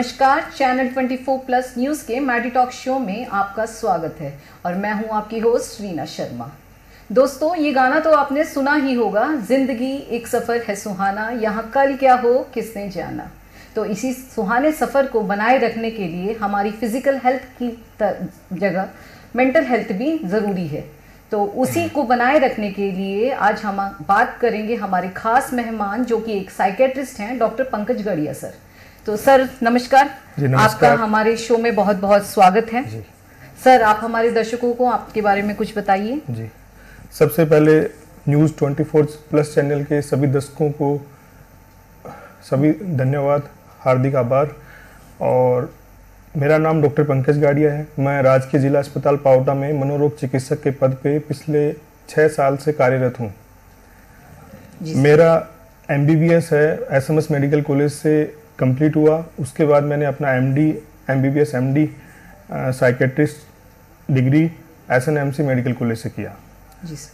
नमस्कार, channel 24 plus news के Maddie talk show में आपका स्वागत है और मैं हूं आपकी होस्ट रीना शर्मा। दोस्तों, ये गाना तो आपने सुना ही होगा, जिंदगी एक सफ़र है सुहाना, यहाँ कल क्या हो किसने जाना। तो इसी सुहाने सफ़र को बनाए रखने के लिए हमारी फिजिकल हेल्थ की जगह मेंटल हेल्थ भी ज़रूरी है। तो उसी को बनाए रखने के लिए आज हम बात करेंगे हमारे खास मेहमान जो कि एक साइकेट्रिस्ट हैं, डॉक्टर पंकज गड़िया सर। तो सर नमस्कार। आपका हमारे शो में बहुत बहुत स्वागत है जी। सर, आप हमारे दर्शकों को आपके बारे में कुछ बताइए जी। सबसे पहले न्यूज़ 24 प्लस चैनल के सभी दर्शकों को सभी धन्यवाद, हार्दिक आभार। और मेरा नाम डॉक्टर पंकज गाड़िया है। मैं राजकीय जिला अस्पताल पावटा में मनोरोग चिकित्सक के पद पे पिछले 6 साल से कार्यरत हूँ। मेरा MBBS है SMS मेडिकल कॉलेज से कंप्लीट हुआ। उसके बाद मैंने अपना MD MBBS MD psychiatrist degree SNMC medical college से किया।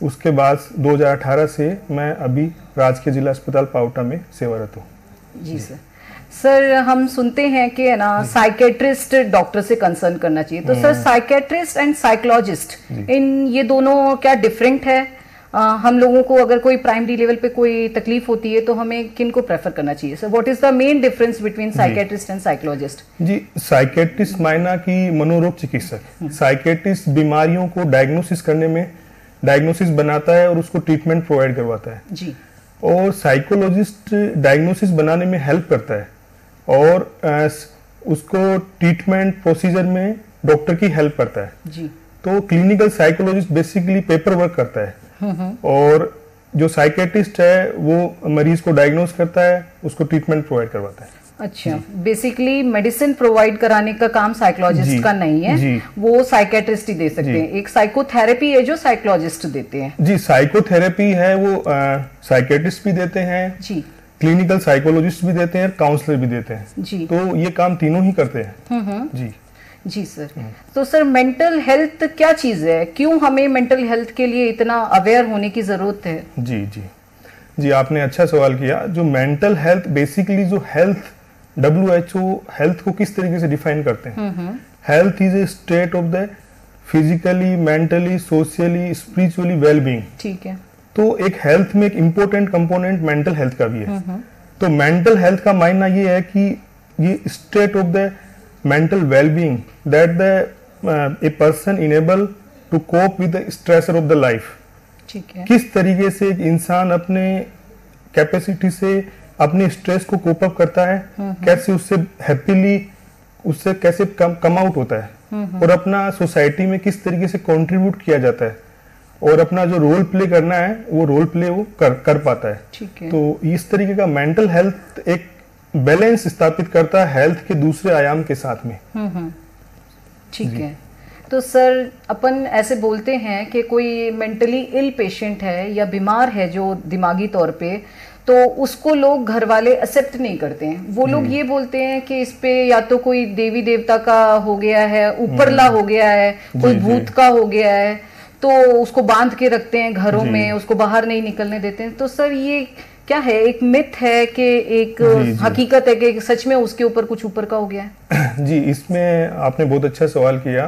उसके बाद 2018 से मैं अभी राजकीय जिला अस्पताल पावटा में सेवारत हूँ। जी सर, हम सुनते हैं कि ना साइकेट्रिस्ट डॉक्टर से कंसर्न करना चाहिए, तो sir psychiatrist and psychologist in ये दोनों क्या डिफरेंट है? हम लोगों को अगर कोई प्राइमरी लेवल पे कोई तकलीफ होती है तो हमें किन को प्रेफर करना चाहिए? Sir, what is the main difference between psychiatrist and psychologist? जी, साइकेट्रिस्ट मायना कि मनोरोग चिकित्सक। साइकेट्रिस्ट बीमारियों को डायग्नोसिस करने में डायग्नोसिस बनाता है और उसको ट्रीटमेंट प्रोवाइड करवाता है जी। और साइकोलॉजिस्ट डायग्नोसिस बनाने में हेल्प करता है और उसको ट्रीटमेंट प्रोसीजर में डॉक्टर की हेल्प करता है जी। तो clinical psychologist basically paper work करता है और जो साइकेट्रिस्ट है वो मरीज को डायग्नोस करता है, उसको ट्रीटमेंट प्रोवाइड करवाता है। अच्छा, बेसिकली मेडिसिन प्रोवाइड कराने का काम साइकोलॉजिस्ट का नहीं है, वो साइकेट्रिस्ट ही दे सकते हैं। एक साइकोथेरेपी है जो साइकोलॉजिस्ट देते हैं जी। साइकोथेरेपी है वो साइकेट्रिस्ट भी देते हैं जी, क्लिनिकल साइकोलॉजिस्ट भी देते हैं, काउंसलर भी देते हैं जी। तो ये काम तीनों ही करते हैं जी। जी सर। तो सर, मेंटल हेल्थ क्या चीज है? क्यों हमें मेंटल हेल्थ के लिए इतना अवेयर होने की जरूरत है? जी जी जी, आपने अच्छा सवाल किया। जो मेंटल हेल्थ बेसिकली जो हेल्थ WHO हेल्थ को किस तरीके से डिफाइन करते हैं? Health is a state of the physically, mentally, socially, spiritually wellbeing. ठीक है। तो एक हेल्थ में एक इम्पोर्टेंट कंपोनेंट मेंटल हेल्थ का भी है। तो मेंटल हेल्थ का मायना ये है कि ये state of the mental wellbeing that the a person enable to cope with the stressor of the life. ठीक है। किस तरीके से एक इंसान अपने कैपेसिटी से अपने स्ट्रेस को कोप अप करता है, कैसे उससे हैप्पीली उससे कैसे कम आउट होता है और अपना सोसाइटी में किस तरीके से कंट्रीब्यूट किया जाता है और अपना जो रोल प्ले करना है वो रोल प्ले वो कर पाता है। ठीक है। तो इस तरीके का मेंटल हेल्थ एक बैलेंस स्थापित करता है हेल्थ के दूसरे आयाम के साथ में। ठीक है। तो सर, अपन ऐसे बोलते हैं कि कोई मेंटली इल पेशेंट है या बीमार है जो दिमागी तौर पे, तो उसको लोग घर वाले एक्सेप्ट नहीं करते हैं। वो लोग ये बोलते हैं कि इस पे या तो कोई देवी देवता का हो गया है, ऊपरला हो गया है, कोई भूत का हो गया है, तो उसको बांध के रखते हैं घरों में, उसको बाहर नहीं निकलने देते हैं। तो सर, ये क्या है? एक मिथ है कि एक हकीकत है कि सच में उसके ऊपर कुछ ऊपर का हो गया है? जी, इसमें आपने बहुत अच्छा सवाल किया।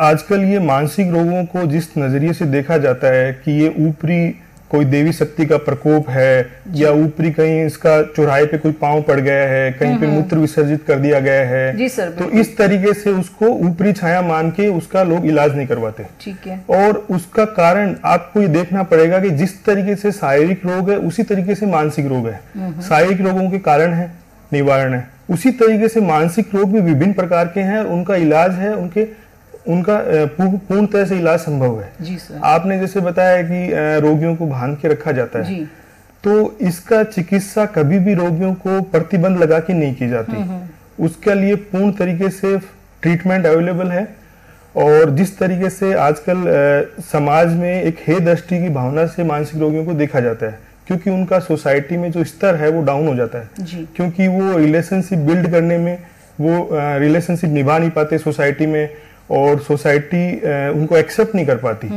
आजकल ये मानसिक रोगों को जिस नजरिए से देखा जाता है कि ये ऊपरी कोई देवी शक्ति का प्रकोप है या ऊपरी कहीं इसका चौराहे पे कोई पांव पड़ गया है, कहीं पे मूत्र विसर्जित कर दिया गया है जी सर, तो इस तरीके से उसको ऊपरी छाया मान के उसका लोग इलाज नहीं करवाते। ठीक है। और उसका कारण आपको ये देखना पड़ेगा कि जिस तरीके से शारीरिक रोग है उसी तरीके से मानसिक रोग है। शारीरिक रोगों के कारण है, निवारण है, उसी तरीके से मानसिक रोग भी विभिन्न प्रकार के हैं, उनका इलाज है, उनका पूर्ण तरह से इलाज संभव है जी सर। आपने जैसे बताया कि रोगियों को बांध के रखा जाता है जी। तो इसका चिकित्सा कभी भी रोगियों को प्रतिबंध लगा के नहीं की जाती। उसके लिए पूर्ण तरीके से ट्रीटमेंट अवेलेबल है। और जिस तरीके से आजकल समाज में एक हे दृष्टि की भावना से मानसिक रोगियों को देखा जाता है, क्योंकि उनका सोसाइटी में जो स्तर है वो डाउन हो जाता है जी। क्योंकि वो रिलेशनशिप बिल्ड करने में वो रिलेशनशिप निभा नहीं पाते सोसाइटी में और सोसाइटी उनको एक्सेप्ट नहीं कर पाती।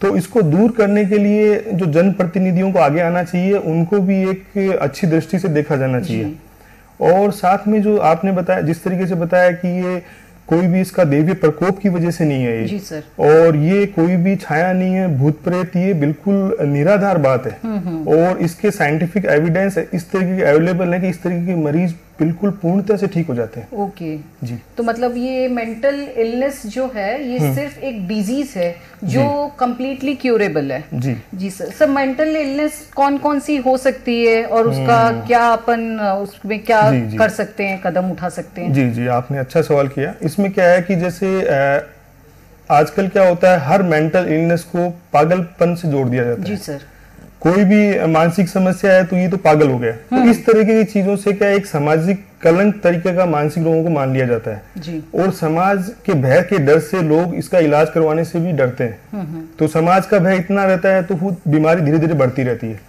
तो इसको दूर करने के लिए जो जनप्रतिनिधियों को आगे आना चाहिए, उनको भी एक अच्छी दृष्टि से देखा जाना चाहिए और साथ में जो आपने बताया, जिस तरीके से बताया कि ये कोई भी इसका दैवीय प्रकोप की वजह से नहीं है ये, जी सर, और ये कोई भी छाया नहीं है, भूत प्रेत, ये बिल्कुल निराधार बात है। और इसके साइंटिफिक एविडेंस इस तरीके के अवेलेबल है कि इस तरीके के मरीज बिल्कुल पूर्णतः से ठीक हो जाते हैं। ओके जी। तो मतलब ये मेंटल इलनेस जो है ये सिर्फ एक डिजीज है जो कंप्लीटली क्यूरेबल है। जी जी सर। सर मेंटल इलनेस कौन कौन सी हो सकती है और उसका क्या अपन उसमें क्या जी। कर सकते हैं, कदम उठा सकते हैं? जी जी, आपने अच्छा सवाल किया। इसमें क्या है कि जैसे आजकल क्या होता है, हर मेंटल इलनेस को पागलपन से जोड़ दिया जाता है। जी सर। कोई भी मानसिक समस्या है तो ये तो पागल हो गया। तो इस तरीके की चीजों से क्या एक सामाजिक कलंक तरीके का मानसिक रोगों को मान लिया जाता है जी। और समाज के भय के डर से लोग इसका इलाज करवाने से भी डरते हैं। तो समाज का भय इतना रहता है तो वो बीमारी धीरे धीरे बढ़ती रहती है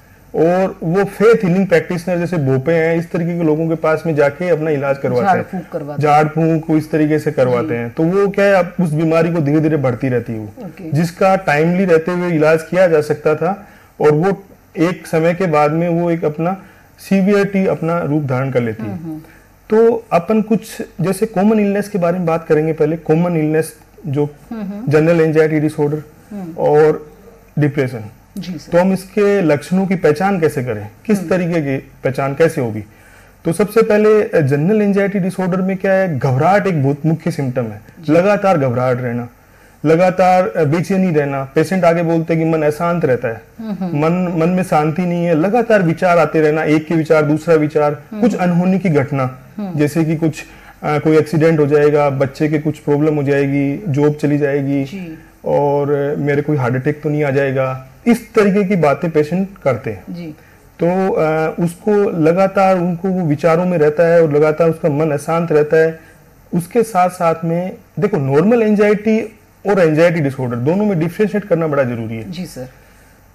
और वो फेथ हीलिंग प्रैक्टिशनर जैसे भोपे हैं, इस तरीके के लोगों के पास में जाके अपना इलाज करवाते हैं, झाड़ फूंक को इस तरीके से करवाते हैं। तो वो क्या है, उस बीमारी को धीरे धीरे बढ़ती रहती है वो, जिसका टाइमली रहते हुए इलाज किया जा सकता था और वो एक समय के बाद में वो एक अपना सीवियरिटी अपना रूप धारण कर लेती है। तो अपन कुछ जैसे कॉमन इलनेस के बारे में बात करेंगे। पहले कॉमन इलनेस जो जनरल एंजाइटी डिसऑर्डर और डिप्रेशन। तो हम इसके लक्षणों की पहचान कैसे करें, किस तरीके की पहचान कैसे होगी? तो सबसे पहले जनरल एंजाइटी डिसऑर्डर में क्या है, घबराहट एक बहुत मुख्य सिम्टम है। लगातार घबराहट रहना, लगातार बेचैनी रहना। पेशेंट आगे बोलते हैं कि मन अशांत रहता है, मन में शांति नहीं है, लगातार विचार आते रहना, एक के विचार दूसरा विचार, कुछ अनहोनी की घटना जैसे कि कुछ कोई एक्सीडेंट हो जाएगा, बच्चे के कुछ प्रॉब्लम हो जाएगी, जॉब चली जाएगी और मेरे कोई हार्ट अटैक तो नहीं आ जाएगा, इस तरीके की बातें पेशेंट करते हैं जी। तो उसको लगातार उनको वो विचारों में रहता है और लगातार उसका मन अशांत रहता है। उसके साथ साथ में देखो, नॉर्मल एंजाइटी और एंजाइटी डिसऑर्डर दोनों में डिफरेंशिएट करना बड़ा जरूरी है जी सर।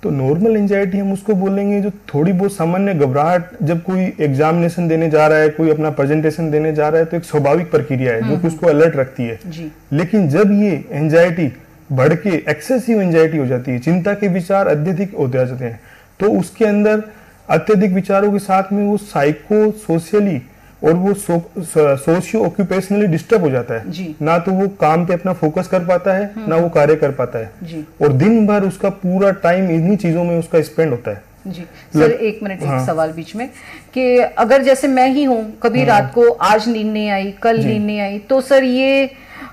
तो नॉर्मल एंजाइटी हम उसको बोलेंगे जो थोड़ी बहुत सामान्य घबराहट, जब कोई एग्जामिनेशन देने जा रहा है, कोई अपना प्रेजेंटेशन देने जा रहा है, तो एक स्वाभाविक प्रक्रिया है जो कि उसको अलर्ट रखती है जी। लेकिन जब ये एंजाइटी बढ़ के एक्सेसिव एंजाइटी हो जाती है, चिंता के विचार अत्यधिक हो जाते हैं, तो उसके अंदर अत्यधिक विचारों के साथ में वो साइको सोशियली और वो सोशियो ऑक्यूपेशनली डिस्टर्ब हो जाता है जी। ना तो वो काम पे अपना फोकस कर पाता है, ना वो कार्य कर पाता है जी। और दिन भर उसका पूरा टाइम इन्हीं चीजों में उसका स्पेंड होता है जी। सर एक मिनट, एक सवाल बीच में कि अगर जैसे मैं ही हूँ, कभी रात को आज नींद नहीं आई, कल नींद नहीं आई, तो सर ये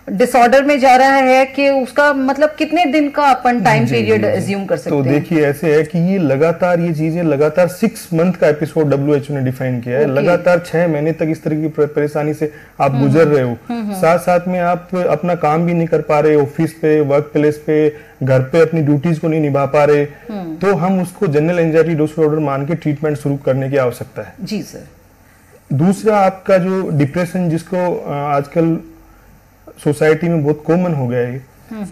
डिसऑर्डर में जा रहा है कि उसका मतलब कितने दिन का अपन टाइम पीरियड एज्यूम कर सकते हैं? तो देखिए ऐसे है कि ये लगातार, ये चीजें लगातार 6 मंथ का एपिसोड WHO ने डिफाइन किया है। लगातार 6 महीने तक इस तरह की परेशानी से आप गुजर रहे हो, साथ साथ में आप अपना काम भी नहीं कर पा रहे, ऑफिस पे, वर्क प्लेस पे, घर पे अपनी ड्यूटीज को नहीं निभा पा रहे, तो हम उसको जनरल एंजाइटी डिसऑर्डर मान के ट्रीटमेंट शुरू करने की आवश्यकता है जी सर। दूसरा आपका जो डिप्रेशन, जिसको आजकल सोसाइटी में बहुत कॉमन हो गया है,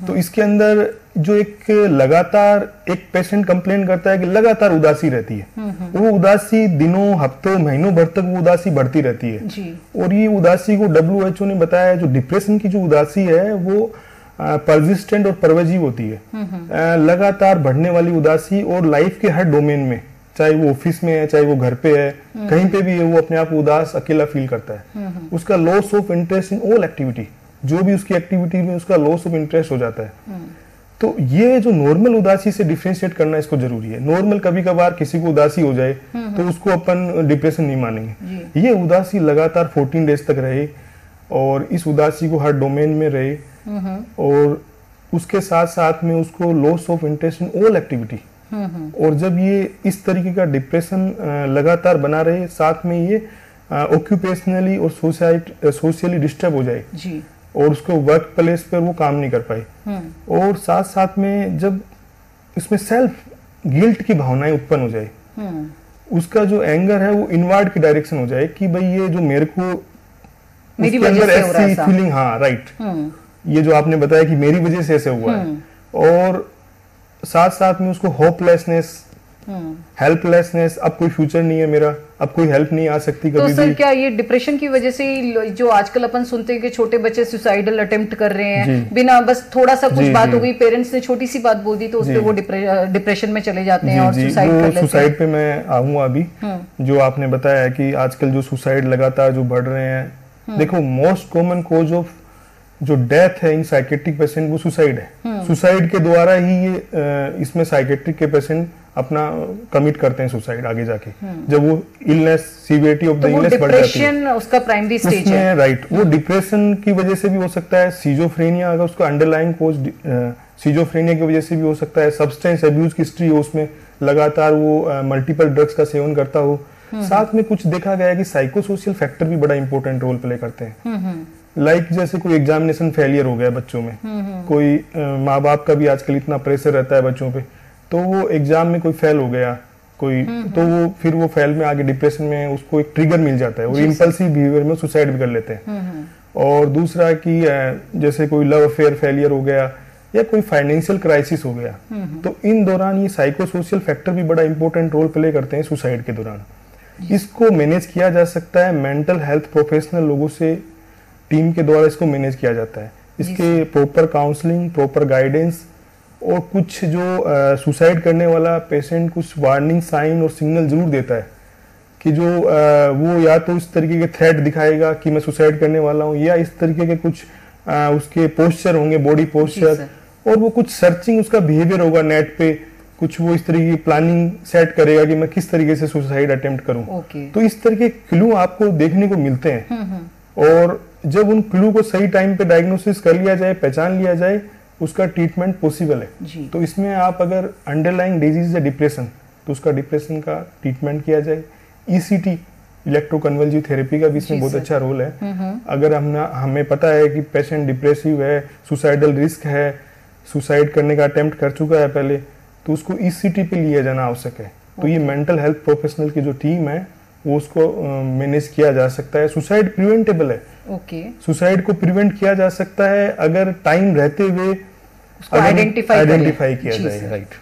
तो इसके अंदर जो एक लगातार एक पेशेंट कंप्लेन करता है कि लगातार उदासी रहती है, वो उदासी दिनों, हफ्तों, महीनों भर तक वो उदासी बढ़ती रहती है जी। और ये उदासी को WHO ने बताया है, जो डिप्रेशन की जो उदासी है वो परसिस्टेंट और परवेजिव होती है, लगातार बढ़ने वाली उदासी, और लाइफ के हर डोमेन में, चाहे वो ऑफिस में है, चाहे वो घर पे है, कहीं पे भी है, वो अपने आप उदास अकेला फील करता है। उसका loss of interest in all activity, जो भी उसकी एक्टिविटी में उसका लॉस ऑफ इंटरेस्ट हो जाता है। तो ये जो नॉर्मल उदासी से डिफरेंशिएट करना इसको जरूरी है। नॉर्मल कभी कभार किसी को उदासी हो जाए तो उसको अपन डिप्रेशन नहीं मानेंगे। ये उदासी लगातार 14 डेज तक रहे और इस उदासी को हर डोमेन में रहे और उसके साथ साथ में उसको loss of interest in all activity, और जब ये इस तरीके का डिप्रेशन लगातार बना रहे, साथ में ये ऑक्यूपेशनली और सोशली डिस्टर्ब हो जाए जी। और उसको वर्क प्लेस पर वो काम नहीं कर पाए, और साथ साथ में जब इसमें सेल्फ गिल्ट की भावनाएं उत्पन्न हो जाए, उसका जो एंगर है वो इनवर्ड की डायरेक्शन हो जाए कि भाई ये जो मेरे को मेरी वजह से हो रहा है फीलिंग, हाँ राइट, ये जो आपने बताया कि मेरी वजह से ऐसे हुआ है, और साथ साथ में उसको होपलेसनेस हेल्पलेसनेस, अब कोई फ्यूचर नहीं है मेरा, अब कोई हेल्प नहीं आ सकती तो कभी सर भी। क्या ये डिप्रेशन की वजह से ही जो आजकल अपन सुनते हैं कि छोटे बच्चे सुसाइडल अटेम्प्ट कर रहे हैं, बिना बस थोड़ा सा कुछ बात हो गई, पेरेंट्स ने छोटी सी बात बोल दी तो उस पे वो डिप्रेशन में चले जाते हैं और सुसाइड कर लेते हैं। सुसाइड पे मैं आऊंगा अभी। जो आपने बताया कि आजकल जो सुसाइड लगातार जो बढ़ रहे हैं, देखो मोस्ट कॉमन कॉज ऑफ जो डेथ है इन साइकेट्रिक पेशेंट वो सुसाइड है। सुसाइड के द्वारा ही ये इसमें साइकेट्रिक के पेशेंट अपना कमिट करते हैं सुसाइड आगे जाके, जब वो illness severity of the illness बढ़ जाती है, उसका प्राइमरी स्टेज है। राइट, वो डिप्रेशन की वजह से भी हो सकता है, सीजोफ्रेनिया अगर उसका अंडरलाइंग कोज सीजोफ्रेनिया की वजह से भी हो सकता है, सब्सटेंस अब्यूज की हिस्ट्री हो, उसमें लगातार वो मल्टीपल ड्रग्स का सेवन करता हो। साथ में कुछ देखा गया है कि साइकोसोशियल फैक्टर भी बड़ा इंपॉर्टेंट रोल प्ले करते हैं। लाइक जैसे कोई एग्जामिनेशन फेलियर हो गया बच्चों में, कोई माँ बाप का भी आजकल इतना प्रेशर रहता है बच्चों पे, तो वो एग्जाम में कोई फेल हो गया कोई, तो वो फिर वो फेल में आगे डिप्रेशन में उसको एक ट्रिगर मिल जाता है, वो इम्पल्सिव बिहेवियर में सुसाइड भी कर लेते हैं। और दूसरा कि जैसे कोई लव अफेयर फेलियर हो गया या कोई फाइनेंशियल क्राइसिस हो गया, तो इन दौरान ये साइकोसोशियल फैक्टर भी बड़ा इंपॉर्टेंट रोल प्ले करते हैं सुसाइड के दौरान। इसको मैनेज किया जा सकता है मेंटल हेल्थ प्रोफेशनल लोगों से, टीम के द्वारा इसको मैनेज किया जाता है। इसके प्रॉपर काउंसलिंग, प्रॉपर गाइडेंस, और कुछ जो सुसाइड करने वाला पेशेंट कुछ वार्निंग साइन और सिग्नल जरूर देता है कि जो वो या तो इस तरीके के थ्रेट दिखाएगा कि मैं सुसाइड करने वाला हूँ, या इस तरीके के कुछ उसके पोस्चर होंगे, बॉडी पोस्चर, और वो कुछ सर्चिंग उसका बिहेवियर होगा नेट पे, कुछ वो इस तरीके की प्लानिंग सेट करेगा कि मैं किस तरीके से सुसाइड अटेम्प्ट करूं। तो इस तरह के क्लू आपको देखने को मिलते हैं, और जब उन क्लू को सही टाइम पे डायग्नोसिस कर लिया जाए, पहचान लिया जाए, उसका ट्रीटमेंट पॉसिबल है। तो इसमें आप अगर अंडरलाइंग डिजीज है डिप्रेशन, तो उसका डिप्रेशन का ट्रीटमेंट किया जाए। ईसीटी, इलेक्ट्रोकन्वल्सिव थेरेपी का भी इसमें बहुत अच्छा रोल है। अगर हमें पता है कि पेशेंट डिप्रेसिव है, सुसाइडल रिस्क है, सुसाइड करने का अटेम्प्ट कर चुका है पहले, तो उसको ईसीटी पे लिया जाना आवश्यक है। तो ये मेंटल हेल्थ प्रोफेशनल की जो टीम है वो उसको मैनेज किया जा सकता है। सुसाइड प्रिवेंटेबल है। सुसाइड को प्रिवेंट किया जा सकता है अगर टाइम रहते हुए आइडेंटिफाई किया जाए। राइट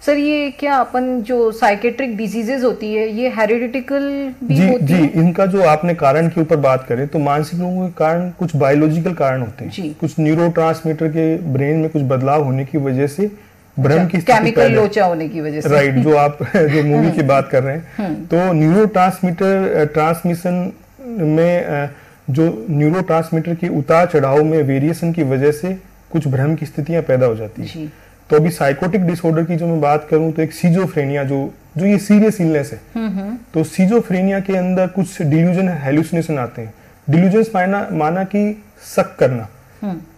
सर, ये क्या अपन जो साइकेट्रिक डिजीजेस होती है ये हेरिडिटिकल भी होती है? जी, इनका जो आपने कारण के ऊपर बात करें तो मानसिक रोगों के कारण कुछ बायोलॉजिकल कारण होते हैं, कुछ न्यूरोट्रांसमीटर के ब्रेन में कुछ बदलाव होने की वजह से भ्रम की स्थिति, केमिकल लोचा होने की वजह से। राइट, जो आप जो मूवी की बात कर रहे हैं, तो न्यूरोट्रांसमीटर ट्रांसमिशन में जो न्यूरोट्रांसमीटर के उतार चढ़ाव में वेरिएशन की वजह से कुछ भ्रम की स्थितियां पैदा हो जाती है। तो अभी साइकोटिक डिसऑर्डर की जो मैं बात करूं तो एक सीजोफ्रेनिया जो ये सीरियस इलनेस है, तो सीजोफ्रेनिया के अंदर कुछ डिल्यूजन, हेलुसिनेशन आते हैं। डिल्यूजन्स माना कि शक करना,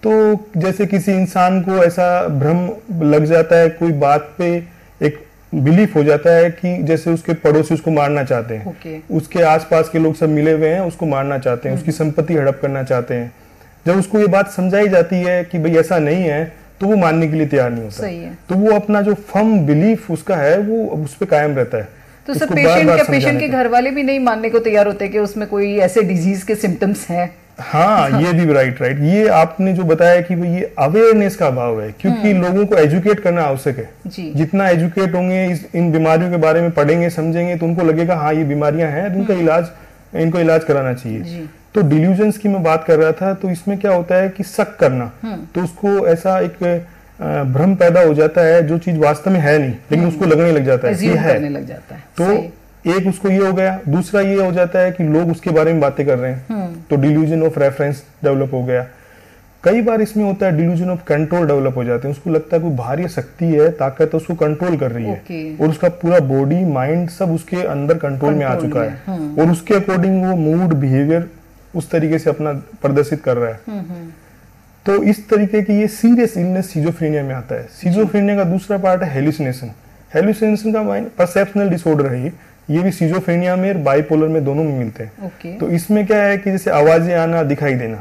तो जैसे किसी इंसान को ऐसा भ्रम लग जाता है, कोई बात पे एक बिलीफ हो जाता है कि जैसे उसके पड़ोसी उसको मारना चाहते हैं, उसके आसपास के लोग सब मिले हुए हैं, उसको मारना चाहते हैं, उसकी संपत्ति हड़प करना चाहते हैं। जब उसको ये बात समझाई जाती है कि भाई ऐसा नहीं है, तो वो मानने के लिए तैयार नहीं होता। तो वो अपना जो फर्म बिलीफ उसका है वो उस पर कायम रहता है। तो सर पेशेंट के घर वाले भी नहीं मानने को तैयार होते कि उसमें कोई ऐसे डिजीज के सिम्टम्स हैं। हाँ, ये भी राइट। ये आपने जो बताया कि ये अवेयरनेस का अभाव है, क्योंकि लोगों को एजुकेट करना आवश्यक है। जितना एजुकेट होंगे, इन बीमारियों के बारे में पढ़ेंगे, समझेंगे, तो उनको लगेगा हाँ ये बीमारियां हैं, इनको इलाज कराना चाहिए। तो डिल्यूजन्स की मैं बात कर रहा था, तो इसमें क्या होता है कि शक करना, तो उसको ऐसा एक भ्रम पैदा हो जाता है जो चीज वास्तव में है नहीं, लेकिन उसको लगने लग जाता है कि है। तो एक उसको ये हो गया, दूसरा ये हो जाता है कि लोग उसके बारे में बातें कर रहे हैं, तो डिल्यूजन ऑफ रेफरेंस डेवलप हो गया। कई बार इसमें होता है डिल्यूजन ऑफ कंट्रोल डेवलप हो जाते हैं, उसको लगता है कोई बाहरी शक्ति है, ताकत उसको कंट्रोल कर रही है, और उसका पूरा बॉडी माइंड सब उसके अंदर कंट्रोल में आ चुका है, और उसके अकॉर्डिंग वो मूड बिहेवियर उस तरीके से अपना प्रदर्शित कर रहा है। तो इस तरीके की ये सीरियस इलनेस सिजोफ्रेनिया में आता है। सिजोफ्रेनिया का दूसरा पार्ट है हेलुसिनेशन। हेलुसिनेशन का माइंड परसेप्शनल डिसऑर्डर है। ये भी सिजोफ्रेनिया में और बाइपोलर में दोनों में मिलते हैं। तो इसमें क्या है कि जैसे आवाजें आना, दिखाई देना,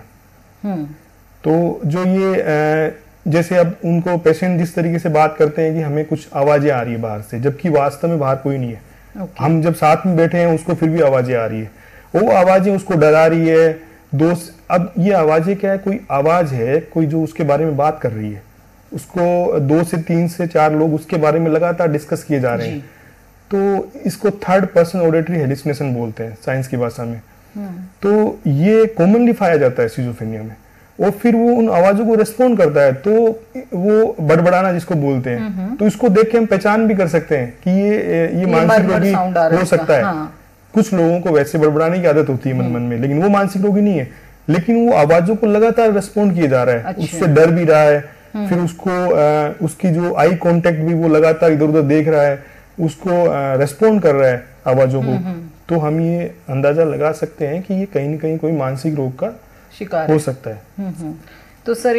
तो जो ये जैसे अब उनको पेशेंट जिस तरीके से बात करते हैं कि हमें कुछ आवाजें आ रही है बाहर से, जबकि वास्तव में बाहर कोई नहीं है। हम जब साथ में बैठे हैं उसको फिर भी आवाजें आ रही है, वो आवाजें उसको डरा रही है। दोस्त, अब ये आवाजें क्या है, कोई आवाज है, कोई जो उसके बारे में बात कर रही है, उसको 2 से 3 से 4 लोग उसके बारे में लगातार डिस्कस किए जा रहे हैं। तो इसको थर्ड पर्सन ऑडिटरी हेलुसिनेशन बोलते हैं साइंस की भाषा में। तो ये कॉमनली पाया जाता है सिजोफ्रेनिया में। और फिर वो उन आवाजों को रिस्पॉन्ड करता है, तो वो बड़बड़ाना जिसको बोलते हैं, तो इसको देख के हम पहचान भी कर सकते हैं कि ये मानसिक रोगी हो सकता है। हाँ। कुछ लोगों को वैसे बड़बड़ाने की आदत होती है मन मन में, लेकिन वो मानसिक रोगी नहीं है, लेकिन वो आवाजों को लगातार रिस्पॉन्ड किए जा रहा है। अच्छा। उससे डर भी रहा है, फिर उसको उसकी जो आई कांटेक्ट भी वो लगातार इधर उधर देख रहा है, उसको रेस्पॉन्ड कर रहा है आवाजों को। तो हम ये अंदाजा लगा सकते हैं कि ये कहीं न कहीं कोई मानसिक रोग का शिकार हो सकता है। तो सर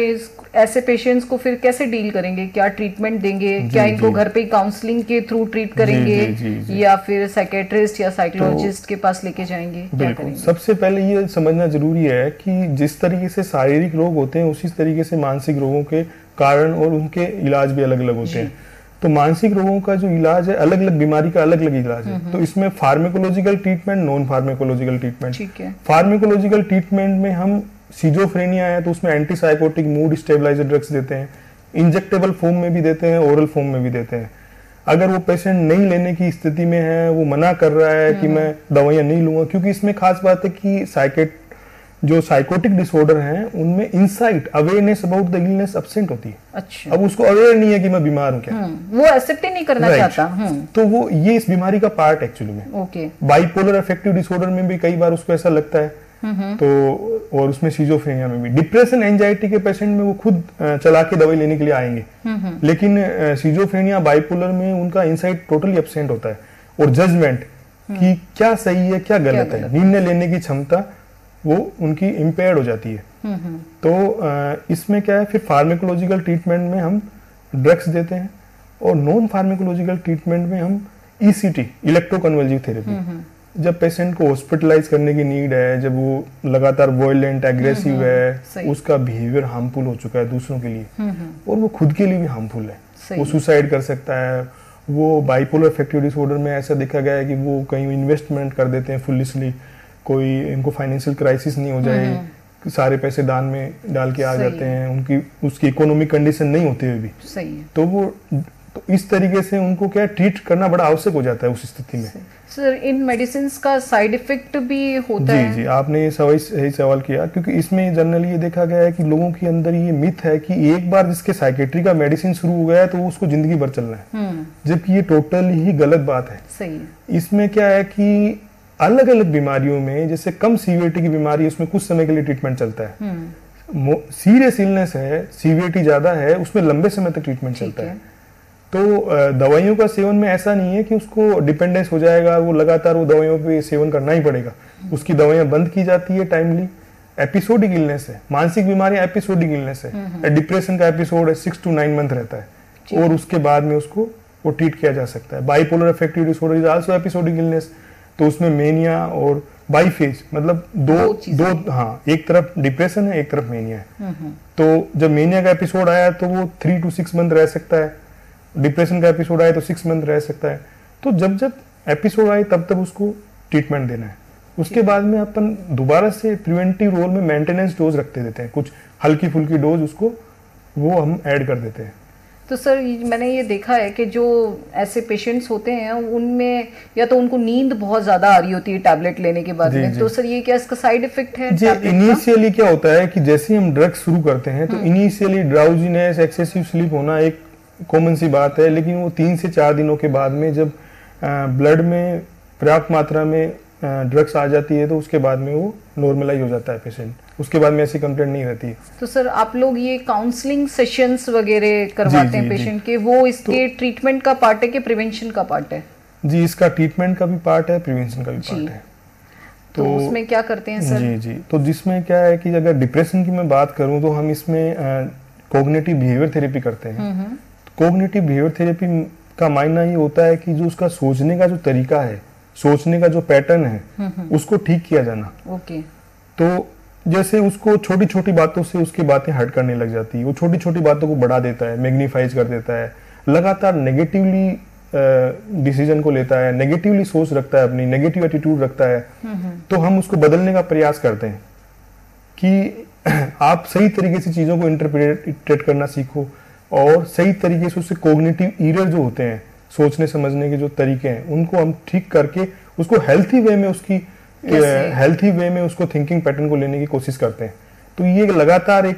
ऐसे पेशेंट्स को फिर कैसे डील करेंगे? क्या ट्रीटमेंट देंगे? क्या इनको घर पे काउंसलिंग के थ्रू ट्रीट करेंगे या फिर साइकेट्रिस्ट या साइकोलॉजिस्ट के पास लेके जाएंगे? क्या करेंगे? सबसे पहले ये समझना जरूरी है कि जिस तरीके से शारीरिक रोग होते हैं उसी तरीके से मानसिक रोगों के कारण और उनके इलाज भी अलग अलग होते हैं। तो मानसिक रोगों का जो इलाज है, अलग अलग बीमारी का अलग अलग इलाज है। तो इसमें pharmacological treatment, non pharmacological treatment. Pharmacological treatment में हम सिजोफ्रेनिया है तो उसमें एंटीसाइकोटिक मूड स्टेबलाइजर ड्रग्स देते हैं, इंजेक्टेबल फॉर्म में भी देते हैं, ओरल फॉर्म में भी देते हैं। अगर वो पेशेंट नहीं लेने की स्थिति में है, वो मना कर रहा है कि मैं दवाइयां नहीं लूंगा, क्योंकि इसमें खास बात है कि जो साइकोटिक डिसऑर्डर हैं उनमें insight awareness about the illness absent होती है। अच्छा। अब उसको अवेयर नहीं है कि मैं बीमार हूं क्या, वो एक्सेप्ट ही नहीं करना चाहता। तो वो ये इस बीमारी का पार्ट एक्चुअली में। ओके। बाइपोलर अफेक्टिव डिसऑर्डर में भी कई बार उसको ऐसा लगता है। तो और उसमें सिजोफ्रेनिया में भी, डिप्रेशन एंजाइटी के पेशेंट में वो खुद चला के दवाई लेने के लिए आएंगे, लेकिन सिजोफ्रेनिया बाइपोलर में उनका इनसाइट टोटली एब्सेंट होता है और जजमेंट कि क्या सही है क्या गलत है, निर्णय लेने की क्षमता वो उनकी इम्पेयर्ड हो जाती है। तो इसमें क्या है, फिर फार्मेकोलॉजिकल ट्रीटमेंट में हम ड्रग्स देते हैं और नॉन फार्मेकोलॉजिकल ट्रीटमेंट में हम ईसीटी, इलेक्ट्रोकन्वल्सिव थेरेपी, जब पेशेंट को हॉस्पिटलाइज करने की नीड है, जब वो लगातार वॉयलेंट एग्रेसिव है, उसका बिहेवियर हार्मफुल हो चुका है दूसरों के लिए और वो खुद के लिए भी हार्मफुल है, वो सुसाइड कर सकता है। वो बाइपोलर अफेक्टिव डिसऑर्डर में ऐसा देखा गया है कि वो कहीं इन्वेस्टमेंट कर देते हैं फुलिशली, कोई इनको फाइनेंशियल क्राइसिस नहीं हो जाए, सारे पैसे दान में डाल के आ जाते हैं, उनकी उसकी इकोनॉमिक कंडीशन नहीं होती हुई भी। सही है। तो इस तरीके से उनको क्या ट्रीट करना बड़ा आवश्यक हो जाता है उस स्थिति में। सर इन मेडिसिन का साइड इफेक्ट भी होता है? जी, आपने ये सही सवाल किया, क्योंकि इसमें जनरली ये देखा गया है कि लोगों के अंदर ये मिथ है कि एक बार जिसके साइकेट्री का मेडिसिन शुरू हो गया है तो उसको जिंदगी भर चलना है, जबकि ये टोटली ही गलत बात है। सही है। इसमें क्या है कि अलग अलग बीमारियों में, जैसे कम सीवियरिटी की बीमारी, उसमें कुछ समय के लिए ट्रीटमेंट चलता है। सीरियस इलनेस है, सीवियरिटी ज्यादा है, उसमें लंबे समय तक ट्रीटमेंट चलता है। तो दवाइयों का सेवन में ऐसा नहीं है कि उसको डिपेंडेंस हो जाएगा, वो लगातार वो दवाइयों पे सेवन करना ही पड़ेगा, उसकी दवाइयां बंद की जाती है टाइमली। एपिसोडिक इलनेस है, मानसिक बीमारियां एपिसोडिक इलनेस है, डिप्रेशन का एपिसोड है 6 to 9 मंथ रहता है और उसके बाद में उसको वो ट्रीट किया जा सकता है। Bipolar affective disorder is also episodic illness, तो उसमें मेनिया और बाईफेज, मतलब दो हाँ, एक तरफ डिप्रेशन है, एक तरफ मेनिया है। तो जब मेनिया का एपिसोड आया तो वो 3 to 6 मंथ रह सकता है, डिप्रेशन का एपिसोड आए तो 6 मंथ रह सकता है। तो जब जब एपिसोड आए तब तब उसको ट्रीटमेंट देना है। उसके बाद में अपन दोबारा से प्रिवेंटिव रोल में मेंटेनेंस डोज रखते देते हैं, कुछ हल्की फुल्की डोज उसको वो हम ऐड कर देते हैं। तो सर मैंने ये देखा है कि जो ऐसे पेशेंट्स होते हैं उनमें या तो उनको नींद बहुत ज्यादा आ रही होती है टैबलेट लेने के बाद में, तो सर ये क्या इसका साइड इफेक्ट है? जी, इनिशियली क्या होता है कि जैसे ही हम ड्रग्स शुरू करते हैं तो इनिशियली ड्राउजीनेस, एक्सेसिव स्लीप होना एक कॉमन सी बात है, लेकिन वो 3 से 4 दिनों के बाद में जब ब्लड में पर्याप्त मात्रा में ड्रग्स आ जाती है तो उसके बाद में वो नॉर्मलाइज हो जाता है पेशेंट, उसके बाद में ऐसी कंप्लेंट नहीं रहती है। तो सर आप लोग ये काउंसलिंग सेशंस वगैरह करवाते हैं पेशेंट के, वो इसके ट्रीटमेंट का पार्ट है कि प्रिवेंशन का पार्ट है? जी, इसका ट्रीटमेंट का भी पार्ट है, प्रिवेंशन का भी पार्ट है। तो उसमें क्या करते हैं सर? जी, तो जिसमें क्या है कि अगर डिप्रेशन की मैं बात करूं तो हम इसमें कॉग्निटिव बिहेवियर थेरेपी करते हैं। कॉग्निटिव बिहेवियर थेरेपी का मायना ये होता है कि जो उसका सोचने का जो तरीका है, सोचने का जो पैटर्न है, उसको ठीक किया जाना। ओके। तो जैसे उसको छोटी छोटी बातों से उसकी बातें हर्ट करने लग जाती है, वो छोटी छोटी बातों को बढ़ा देता है, मैग्नीफाइज कर देता है, लगातार नेगेटिवली डिसीजन को लेता है, नेगेटिवली सोच रखता है, अपनी नेगेटिव एटीट्यूड रखता है, तो हम उसको बदलने का प्रयास करते हैं कि आप सही तरीके से चीजों को इंटरप्रेट करना सीखो और सही तरीके से उससे कॉग्निटिव एरर जो होते हैं सोचने समझने के जो तरीके हैं उनको हम ठीक करके उसको हेल्थी वे में उसको थिंकिंग पैटर्न को लेने की कोशिश करते हैं। तो ये लगातार एक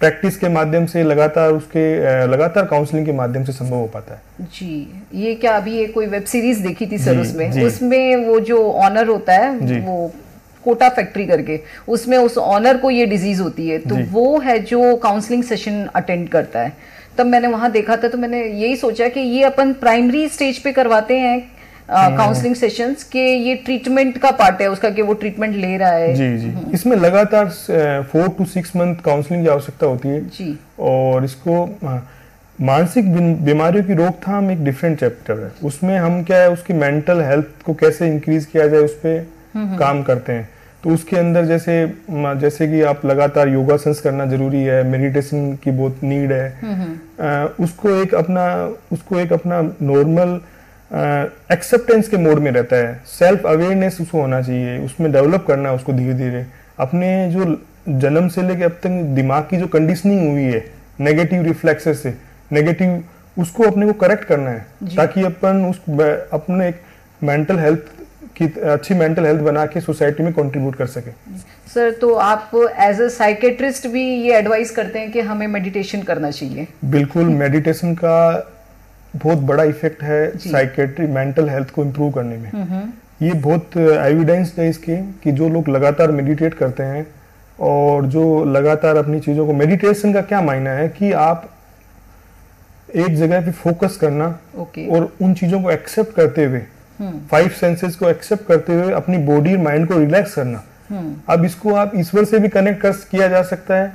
प्रैक्टिस के माध्यम से लगातार काउंसलिंग के माध्यम से संभव हो पाता है। जी, ये क्या अभी ये कोई वेब सीरीज देखी थी सर, उसमें वो जो ऑनर होता है वो कोटा फैक्ट्री करके, उसमें उस ऑनर को ये डिजीज होती है, तो वो है जो काउंसलिंग सेशन अटेंड करता है। तब मैंने वहां देखा था, तो मैंने यही सोचा कि ये अपन प्राइमरी स्टेज पे करवाते हैं काउंसलिंग सेशंस के, ये ट्रीटमेंट का पार्ट है उसका कि वो ट्रीटमेंट ले रहा है। जी इसमें लगातार 4 to 6 मंथ काउंसलिंग की आवश्यकता होती है जी। और इसको मानसिक बीमारियों की रोकथाम एक डिफरेंट चैप्टर है, उसमें हम क्या है उसकी मेंटल हेल्थ को कैसे इंक्रीज किया जाए उस पर काम करते हैं। तो उसके अंदर जैसे कि आप लगातार योगासन करना जरूरी है, मेडिटेशन की बहुत नीड है, उसको एक अपना नॉर्मल एक्सेप्टेंस के मोड में रहता है, सेल्फ अवेयरनेस उसको होना चाहिए, उसमें डेवलप करना है उसको धीरे धीरे। अपने जो जन्म से लेके अब तक दिमाग की जो कंडीशनिंग हुई है नेगेटिव रिफ्लेक्सेस से, नेगेटिव उसको अपने को करेक्ट करना है, ताकि अपन अपने एक मेंटल हेल्थ की अच्छी मेंटल हेल्थ बना के सोसाइटी में कंट्रीब्यूट कर सके। सर, तो आप एज अ साइकेट्रिस्ट भी ये एडवाइस करते हैं कि हमें मेडिटेशन करना चाहिए? बिल्कुल, मेडिटेशन का बहुत बड़ा इफेक्ट है साइकेट्री मेंटल हेल्थ को इम्प्रूव करने में। ये बहुत एविडेंस है इसके कि जो लोग लगातार मेडिटेट करते हैं और जो लगातार अपनी चीजों को, मेडिटेशन का क्या मायना है कि आप एक जगह पे फोकस करना और उन चीजों को एक्सेप्ट करते हुए 5 सेंसेस को एक्सेप्ट करते हुए अपनी बॉडी और माइंड को रिलैक्स करना। अब इसको आप ईश्वर से भी कनेक्ट किया जा सकता है,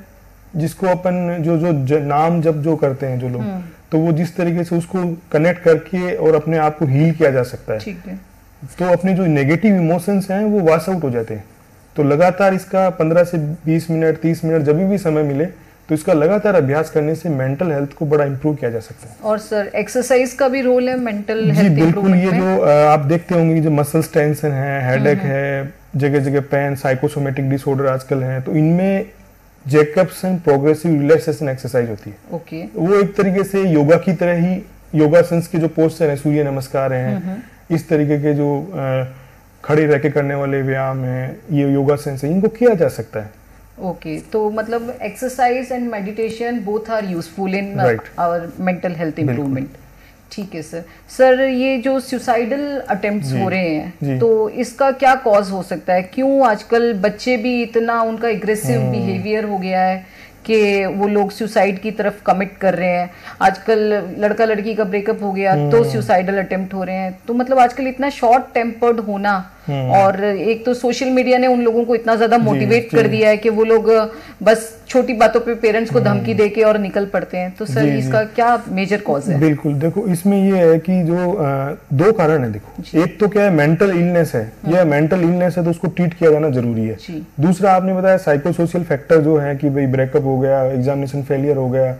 जिसको अपन जो नाम जब जो करते हैं जो लोग, तो वो जिस तरीके से उसको कनेक्ट करके और अपने आप को हील किया जा सकता है। ठीक है। तो अपने जो नेगेटिव इमोशंस हैं वो वॉश आउट हो जाते हैं। तो लगातार इसका 15 से 20 मिनट 30 मिनट जब भी समय मिले तो इसका लगातार अभ्यास करने से मेंटल हेल्थ को बड़ा इंप्रूव किया जा सकता है। और सर, एक्सरसाइज का भी रोल है मेंटल हेल्थ? जी बिल्कुल, ये जो आप देखते होंगे जो मसल्स टेंशन है, हेडेक है, जगह जगह पेन, साइकोसोमेटिक डिसऑर्डर आजकल हैं, तो इनमें जैकब्सन प्रोग्रेसिव रिलैक्सेशन एक्सरसाइज होती है। वो एक तरीके से योगा की तरह ही, योगासन के जो पोस्चर है, सूर्य नमस्कार हैं, इस तरीके के जो खड़े रह के करने वाले व्यायाम हैं, ये योगासन से इनको किया जा सकता है। तो मतलब exercise and meditation both are useful in our mental health improvement. ठीक है सर, ये जो सुसाइडल अटेम्प्ट्स हो रहे हैं, तो इसका क्या कॉज हो सकता है? क्यों आजकल बच्चे भी इतना, उनका एग्रेसिव बिहेवियर हो गया है कि वो लोग सुसाइड की तरफ कमिट कर रहे हैं? आजकल लड़का लड़की का ब्रेकअप हो गया तो सुसाइडल अटेम्प्ट हो रहे हैं। तो मतलब आजकल इतना शॉर्ट टेम्पर्ड होना, और एक तो सोशल मीडिया ने उन लोगों को इतना ज्यादा मोटिवेट कर दिया है कि वो लोग बस छोटी बातों पे पेरेंट्स को धमकी देके और निकल पड़ते हैं। तो सर, इसका क्या मेजर कॉज है? बिल्कुल, देखो इसमें ये है कि जो 2 कारण है। देखो, एक तो क्या है, मेंटल इलनेस है, यह मेंटल इलनेस है तो उसको ट्रीट किया जाना जरूरी है। दूसरा आपने बताया साइकोसोशल फैक्टर जो है कि भाई ब्रेकअप हो गया, एग्जामिनेशन फेलियर हो गया,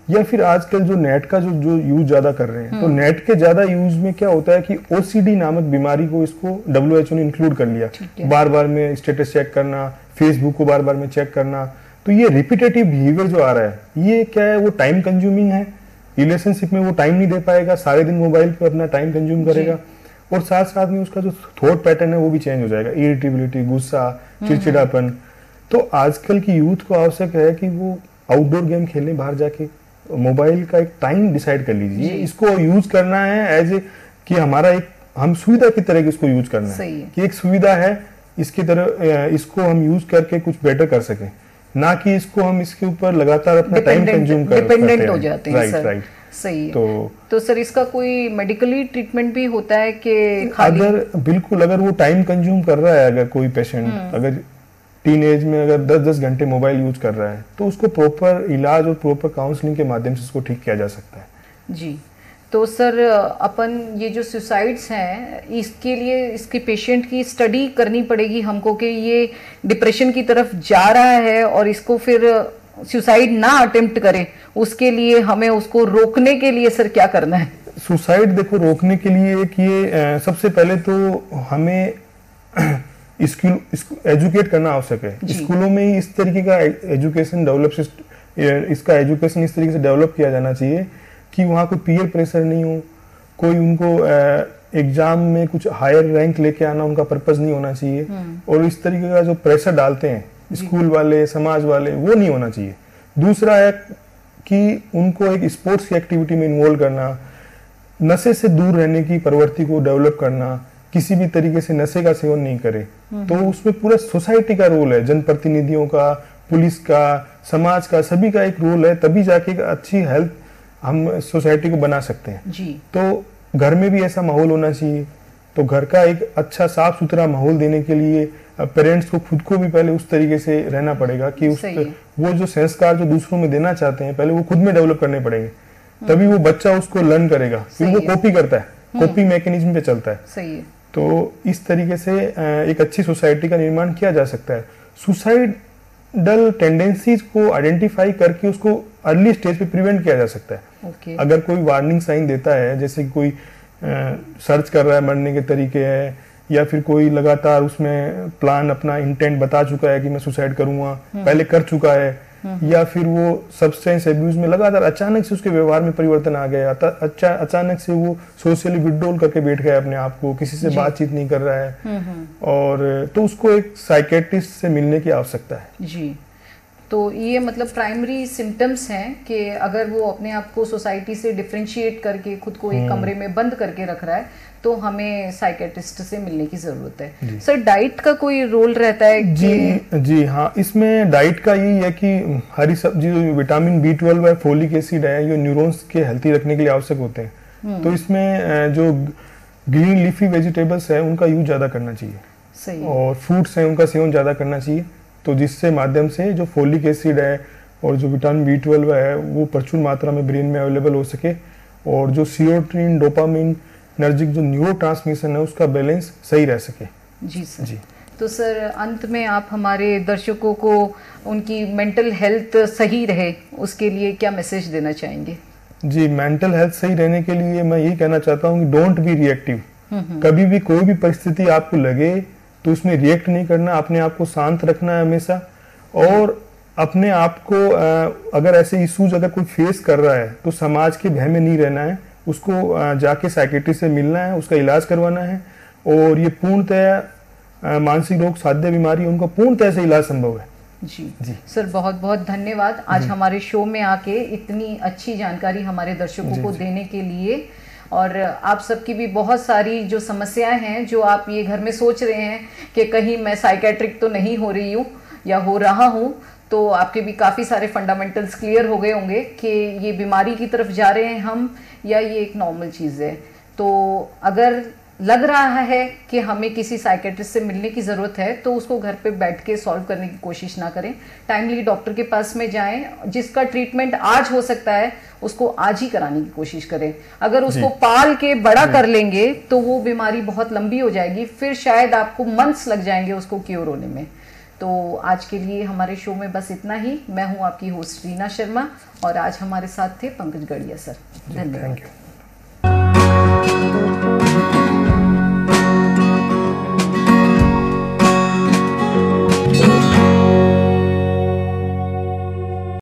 या फिर आजकल जो नेट का जो यूज ज्यादा कर रहे हैं, तो नेट के ज्यादा यूज में क्या होता है कि ओसीडी नामक बीमारी को इसको WHO ने इंक्लूड कर लिया। बार बार में स्टेटस चेक करना, फेसबुक को बार बार में चेक करना, तो ये रिपीटेटिव बिहेवियर जो आ रहा है, ये क्या है, वो टाइम कंज्यूमिंग है। रिलेशनशिप में वो टाइम नहीं दे पाएगा, सारे दिन मोबाइल पे अपना टाइम कंज्यूम करेगा, और साथ साथ में उसका जो थॉट पैटर्न है वो भी चेंज हो जाएगा, इरिटेबिलिटी, गुस्सा, चिड़चिड़ापन। तो आजकल की यूथ को आवश्यक है कि वो आउटडोर गेम खेलने, बाहर जाके मोबाइल का एक टाइम डिसाइड कर लीजिए, इसको यूज करना है एज ए कि हमारा एक, हम सुविधा की तरह इसको यूज करना है कि एक सुविधा है, इसकी तरह इसको हम यूज करके कुछ बेटर कर सकें, ना कि इसको हम इसके ऊपर लगातार अपना टाइम कंज्यूम कर डिपेंडेंट हो जाते हैं। राइट। सही है। तो सर, इसका कोई मेडिकली ट्रीटमेंट भी होता है कि खाली? अगर वो टाइम कंज्यूम कर रहा है, अगर कोई पेशेंट अगर टीन एज में अगर 10-10 घंटे मोबाइल यूज कर रहा है, तो उसको प्रॉपर इलाज और प्रॉपर काउंसलिंग के माध्यम से उसको ठीक किया जा सकता है। जी। तो सर, अपन ये जो सुसाइड्स हैं, इसके लिए इसके पेशेंट की स्टडी करनी पड़ेगी हमको कि ये डिप्रेशन की तरफ जा रहा है और इसको फिर सुसाइड ना अटेम्प्ट करे, उसके लिए हमें उसको रोकने के लिए सर क्या करना है? सुसाइड देखो रोकने के लिए एक ये सबसे पहले तो हमें एजुकेट करना आवश्यक है। स्कूलों में ही इस तरीके का एजुकेशन इसका एजुकेशन इस तरीके से डेवलप किया जाना चाहिए कि वहाँ कोई पीयर प्रेशर नहीं हो, कोई उनको एग्जाम में कुछ हायर रैंक लेके आना उनका पर्पस नहीं होना चाहिए, और इस तरीके का जो प्रेशर डालते हैं स्कूल वाले, समाज वाले, वो नहीं होना चाहिए। दूसरा है कि उनको एक स्पोर्ट्स की एक्टिविटी में इन्वॉल्व करना, नशे से दूर रहने की प्रवृत्ति को डेवलप करना, किसी भी तरीके से नशे का सेवन नहीं करे। तो उसमें पूरा सोसाइटी का रोल है, जनप्रतिनिधियों का, पुलिस का, समाज का, सभी का एक रोल है, तभी जाके एक अच्छी हेल्थ हम सोसाइटी को बना सकते हैं जी। तो घर में भी ऐसा माहौल होना चाहिए। तो घर का एक अच्छा साफ सुथरा माहौल देने के लिए पेरेंट्स को खुद को भी पहले उस तरीके से रहना पड़ेगा कि वो जो संस्कार जो दूसरों में देना चाहते हैं पहले वो खुद में डेवलप करने पड़ेंगे, तभी वो बच्चा उसको लर्न करेगा। फिर वो कॉपी करता है, कॉपी मैकेनिज्म पे चलता है। सही है। तो इस तरीके से एक अच्छी सोसाइटी का निर्माण किया जा सकता है। सुसाइडल टेंडेंसीज को आइडेंटिफाई करके उसको अर्ली स्टेज पे प्रिवेंट किया जा सकता है। अगर कोई वार्निंग साइन देता है, जैसे कोई सर्च कर रहा है, मरने के तरीके है, या फिर कोई लगातार उसमें प्लान अपना इंटेंट बता चुका है कि मैं सुसाइड करूंगा, पहले कर चुका है, या फिर वो सब्सटेंस एब्यूज में लगातार अचानक से उसके व्यवहार में परिवर्तन आ गया, अचानक से वो सोशली विड्रॉल करके बैठ गया अपने आप को, किसी से बातचीत नहीं कर रहा है, और तो उसको एक साइकेट्रिस्ट से मिलने की आवश्यकता है जी। तो ये मतलब प्राइमरी सिम्टम्स हैं कि अगर वो अपने आप को सोसाइटी से डिफरेंशिएट करके खुद को एक कमरे में बंद करके रख रहा है तो हमें साइकेट्रिस्ट से मिलने की जरूरत है। सर डाइट का कोई रोल रहता है? जी हाँ, इसमें डाइट का यही है कि हरी सब्जी, विटामिन B12 है, फोलिक एसिड है, ये न्यूरॉन्स के हेल्थी रखने के लिए आवश्यक होते हैं। तो इसमें जो ग्रीन लीफी वेजिटेबल्स है उनका यूज ज्यादा करना चाहिए। सही। और फ्रूट्स हैं उनका सेवन ज्यादा करना चाहिए, तो जिससे माध्यम से जो फोलिक एसिड है और जो विटामिन B12 है वो प्रचुर मात्रा में ब्रेन में अवेलेबल हो सके, और जो सीरोटोनिन, डोपामिन, एनर्जिक जो न्यूरोट्रांसमिशन है उसका बैलेंस सही रह सके। जी सर। जी। तो सर अंत में आप हमारे दर्शकों को उनकी मेंटल हेल्थ सही रहे उसके लिए क्या मैसेज देना चाहेंगे? जी, मेंटल हेल्थ सही रहने के लिए मैं यही कहना चाहता हूँ कि डोंट बी रिएक्टिव। कभी भी कोई भी परिस्थिति आपको लगे तो उसमें रिएक्ट नहीं करना, अपने आप को शांत रखना है हमेशा, और अपने आप को अगर ऐसे इश्यूज अगर कोई फेस कर रहा है तो समाज के भय में नहीं रहना है, उसको जाके साइकेट्रिस्ट से मिलना है, उसका इलाज करवाना है, और ये पूर्णतः मानसिक रोग साध्य बीमारी उनका पूर्णतः से इलाज संभव है। जी जी सर, बहुत बहुत धन्यवाद आज हमारे शो में आके इतनी अच्छी जानकारी हमारे दर्शकों को देने के लिए। और आप सबकी भी बहुत सारी जो समस्याएं हैं जो आप ये घर में सोच रहे हैं कि कहीं मैं साइकेट्रिक तो नहीं हो रही हूँ या हो रहा हूँ, तो आपके भी काफ़ी सारे फंडामेंटल्स क्लियर हो गए होंगे कि ये बीमारी की तरफ जा रहे हैं हम या ये एक नॉर्मल चीज़ है। तो अगर लग रहा है कि हमें किसी साइकेट्रिस्ट से मिलने की ज़रूरत है तो उसको घर पे बैठ के सॉल्व करने की कोशिश ना करें, टाइमली डॉक्टर के पास में जाएं। जिसका ट्रीटमेंट आज हो सकता है उसको आज ही कराने की कोशिश करें। अगर उसको पाल के बड़ा कर लेंगे तो वो बीमारी बहुत लंबी हो जाएगी, फिर शायद आपको मंथ्स लग जाएंगे उसको क्योर होने में। तो आज के लिए हमारे शो में बस इतना ही। मैं हूँ आपकी होस्ट रीना शर्मा और आज हमारे साथ थे पंकज गड़िया सर। धन्यवाद।